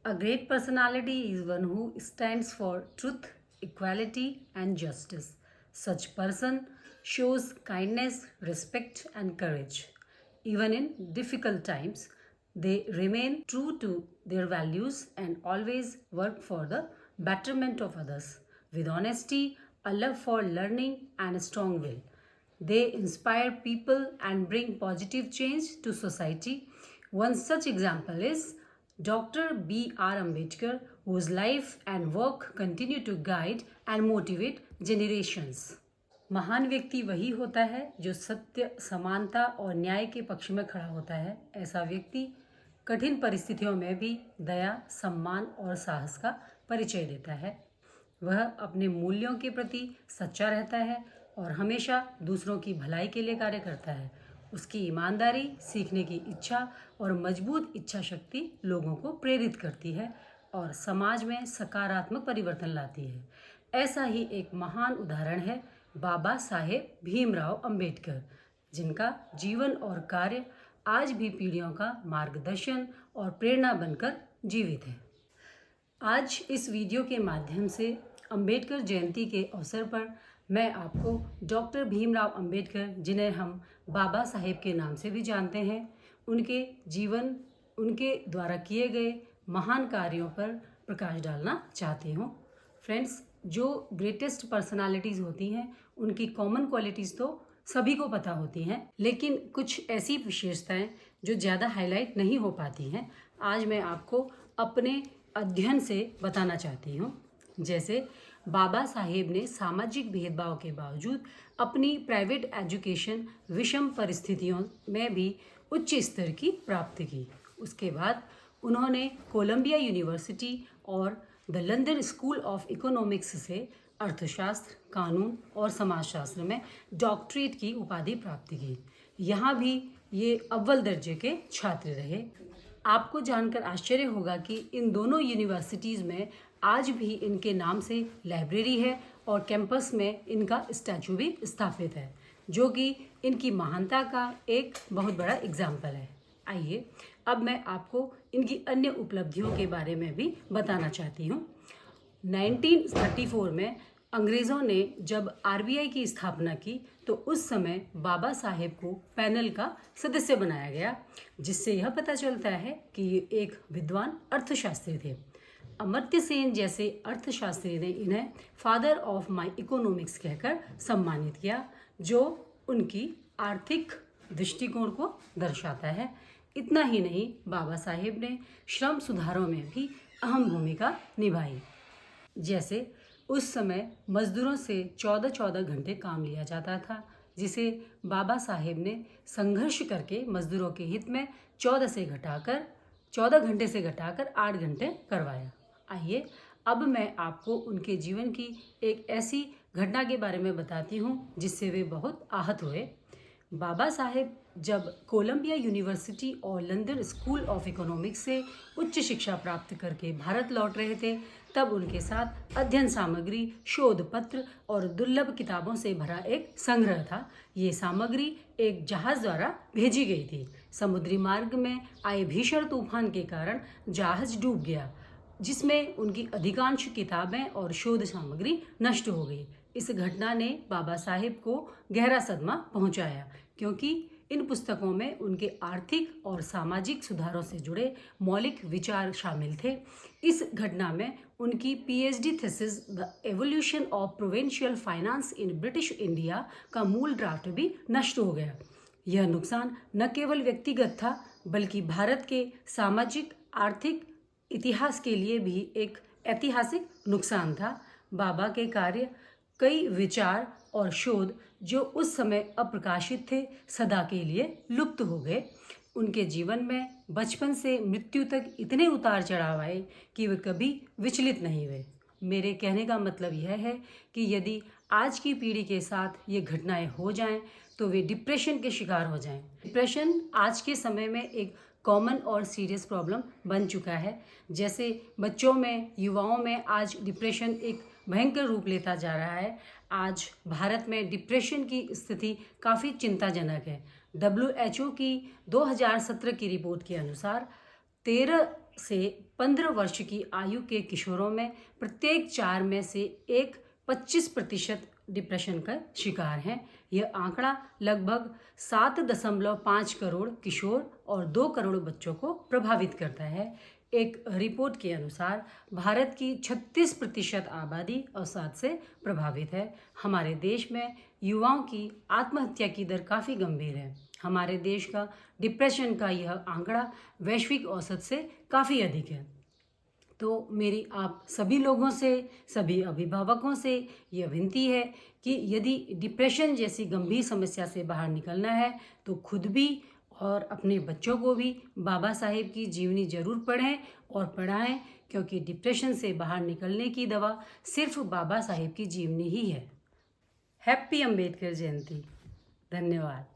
A great personality is one who stands for truth, equality, and justice. Such person shows kindness, respect, and courage. Even in difficult times, they remain true to their values and always work for the betterment of others. With honesty, a love for learning, and a strong will, they inspire people and bring positive change to society. One such example is Dr. B.R. Ambedkar, whose life and work continue to guide and motivate generations. महान व्यक्ति वही होता है जो सत्य, समानता और न्याय के पक्ष में खड़ा होता है। ऐसा व्यक्ति कठिन परिस्थितियों में भी दया, सम्मान और साहस का परिचय देता है। वह अपने मूल्यों के प्रति सच्चा रहता है और हमेशा दूसरों की भलाई के लिए कार्य करता है। उसकी ईमानदारी, सीखने की इच्छा और मजबूत इच्छा शक्ति लोगों को प्रेरित करती है और समाज में सकारात्मक परिवर्तन लाती है। ऐसा ही एक महान उदाहरण है बाबा साहेब भीमराव अंबेडकर, जिनका जीवन और कार्य आज भी पीढ़ियों का मार्गदर्शन और प्रेरणा बनकर जीवित है। आज इस वीडियो के माध्यम से अंबेडकर जयंती के अवसर पर मैं आपको डॉक्टर भीमराव अंबेडकर, जिन्हें हम बाबा साहेब के नाम से भी जानते हैं, उनके जीवन, उनके द्वारा किए गए महान कार्यों पर प्रकाश डालना चाहती हूँ। फ्रेंड्स, जो ग्रेटेस्ट पर्सनालिटीज़ होती हैं उनकी कॉमन क्वालिटीज़ तो सभी को पता होती हैं, लेकिन कुछ ऐसी विशेषताएं जो ज़्यादा हाईलाइट नहीं हो पाती हैं, आज मैं आपको अपने अध्ययन से बताना चाहती हूँ। जैसे बाबा साहेब ने सामाजिक भेदभाव के बावजूद अपनी प्राइवेट एजुकेशन विषम परिस्थितियों में भी उच्च स्तर की प्राप्ति की। उसके बाद उन्होंने कोलंबिया यूनिवर्सिटी और the London school of economics से अर्थशास्त्र, कानून और समाजशास्त्र में डॉक्टरेट की उपाधि प्राप्त की। यहाँ भी ये अव्वल दर्जे के छात्र रहे। आपको जानकर आश्चर्य होगा कि इन दोनों यूनिवर्सिटीज़ में आज भी इनके नाम से लाइब्रेरी है और कैंपस में इनका स्टैचू भी स्थापित है, जो कि इनकी महानता का एक बहुत बड़ा एग्जाम्पल है। आइए अब मैं आपको इनकी अन्य उपलब्धियों के बारे में भी बताना चाहती हूँ। 1934 में अंग्रेज़ों ने जब आरबीआई की स्थापना की तो उस समय बाबा साहेब को पैनल का सदस्य बनाया गया, जिससे यह पता चलता है कि ये एक विद्वान अर्थशास्त्री थे। अमर्त्य सेन जैसे अर्थशास्त्री ने इन्हें फादर ऑफ माय इकोनॉमिक्स कहकर सम्मानित किया, जो उनकी आर्थिक दृष्टिकोण को दर्शाता है। इतना ही नहीं, बाबा साहेब ने श्रम सुधारों में भी अहम भूमिका निभाई। जैसे उस समय मजदूरों से 14-14 घंटे काम लिया जाता था, जिसे बाबा साहेब ने संघर्ष करके मजदूरों के हित में 14 घंटे से घटाकर 8 घंटे करवाया। आइए अब मैं आपको उनके जीवन की एक ऐसी घटना के बारे में बताती हूँ जिससे वे बहुत आहत हुए। बाबा साहेब जब कोलंबिया यूनिवर्सिटी और लंदन स्कूल ऑफ इकोनॉमिक्स से उच्च शिक्षा प्राप्त करके भारत लौट रहे थे, तब उनके साथ अध्ययन सामग्री, शोध पत्र और दुर्लभ किताबों से भरा एक संग्रह था। ये सामग्री एक जहाज़ द्वारा भेजी गई थी। समुद्री मार्ग में आए भीषण तूफान के कारण जहाज़ डूब गया, जिसमें उनकी अधिकांश किताबें और शोध सामग्री नष्ट हो गई। इस घटना ने बाबा साहेब को गहरा सदमा पहुंचाया, क्योंकि इन पुस्तकों में उनके आर्थिक और सामाजिक सुधारों से जुड़े मौलिक विचार शामिल थे। इस घटना में उनकी PhD thesis the evolution of provincial finance in British India का मूल ड्राफ्ट भी नष्ट हो गया। यह नुकसान न केवल व्यक्तिगत था, बल्कि भारत के सामाजिक आर्थिक इतिहास के लिए भी एक ऐतिहासिक नुकसान था। बाबा के कार्य, कई विचार और शोध जो उस समय अप्रकाशित थे, सदा के लिए लुप्त हो गए। उनके जीवन में बचपन से मृत्यु तक इतने उतार चढ़ाव आए कि वे कभी विचलित नहीं हुए। मेरे कहने का मतलब यह है कि यदि आज की पीढ़ी के साथ ये घटनाएं हो जाएं तो वे डिप्रेशन के शिकार हो जाएं। डिप्रेशन आज के समय में एक कॉमन और सीरियस प्रॉब्लम बन चुका है। जैसे बच्चों में, युवाओं में आज डिप्रेशन एक भयंकर रूप लेता जा रहा है। आज भारत में डिप्रेशन की स्थिति काफ़ी चिंताजनक है। WHO की 2017 की रिपोर्ट के अनुसार 13 से 15 वर्ष की आयु के किशोरों में प्रत्येक 4 में से एक 25% डिप्रेशन का शिकार हैं। यह आंकड़ा लगभग 7.5 करोड़ किशोर और 2 करोड़ बच्चों को प्रभावित करता है। एक रिपोर्ट के अनुसार भारत की 36% आबादी अवसाद से प्रभावित है। हमारे देश में युवाओं की आत्महत्या की दर काफ़ी गंभीर है। हमारे देश का डिप्रेशन का यह आंकड़ा वैश्विक औसत से काफ़ी अधिक है। तो मेरी आप सभी लोगों से, सभी अभिभावकों से यह विनती है कि यदि डिप्रेशन जैसी गंभीर समस्या से बाहर निकलना है तो खुद भी और अपने बच्चों को भी बाबा साहेब की जीवनी जरूर पढ़ें और पढ़ाएं, क्योंकि डिप्रेशन से बाहर निकलने की दवा सिर्फ बाबा साहेब की जीवनी ही है। हैप्पी अंबेडकर जयंती। धन्यवाद।